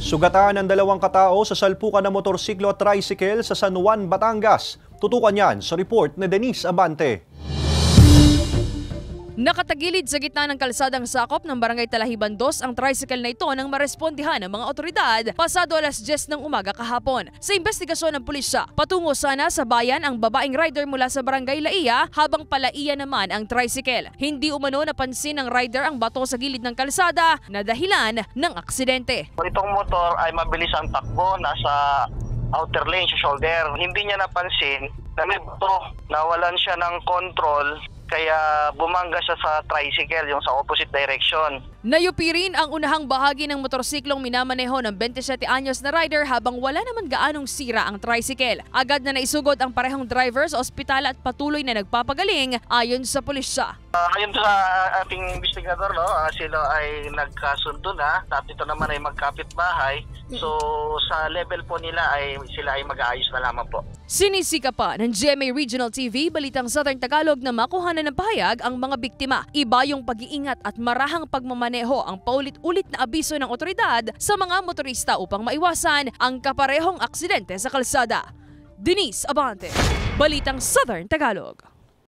Sugatan ng 2 katao sa salpukan ng motorsiklo at tricycle sa San Juan, Batangas. Tutukan yan sa report ni Denise Abante. Nakatagilid sa gitna ng kalsadang sakop ng Barangay Talahiban 2 ang tricycle na ito nang marespondihan ng mga otoridad pasado alas 10 ng umaga kahapon. Sa investigasyon ng pulisya, patungo sana sa bayan ang babaeng rider mula sa Barangay Laia habang palaiya naman ang tricycle. Hindi umano napansin ng rider ang bato sa gilid ng kalsada na dahilan ng aksidente. Itong motor ay mabilis ang takbo, nasa outer lane sa shoulder. Hindi niya napansin na may bato, nawalan siya ng control. Kaya bumangga siya sa tricycle, yung sa opposite direction. Nayupi rin ang unahang bahagi ng motorsiklong minamaneho ng 27 anyos na rider habang wala naman gaanong sira ang tricycle. Agad na naisugod ang parehong driver sa ospital at patuloy na nagpapagaling ayon sa pulisya. Ayon sa ating investigador, sila ay nagkasundo na. At ito naman ay magkapit-bahay. So sa level po nila ay sila ay mag-aayos na lamang po. Sinisika pa ng GMA Regional TV, Balitang Southern Tagalog na makuhanan ng pahayag ang mga biktima. Iba yung pag-iingat at marahang pagmamaneho ang paulit-ulit na abiso ng otoridad sa mga motorista upang maiwasan ang kaparehong aksidente sa kalsada. Denise Abante, Balitang Southern Tagalog.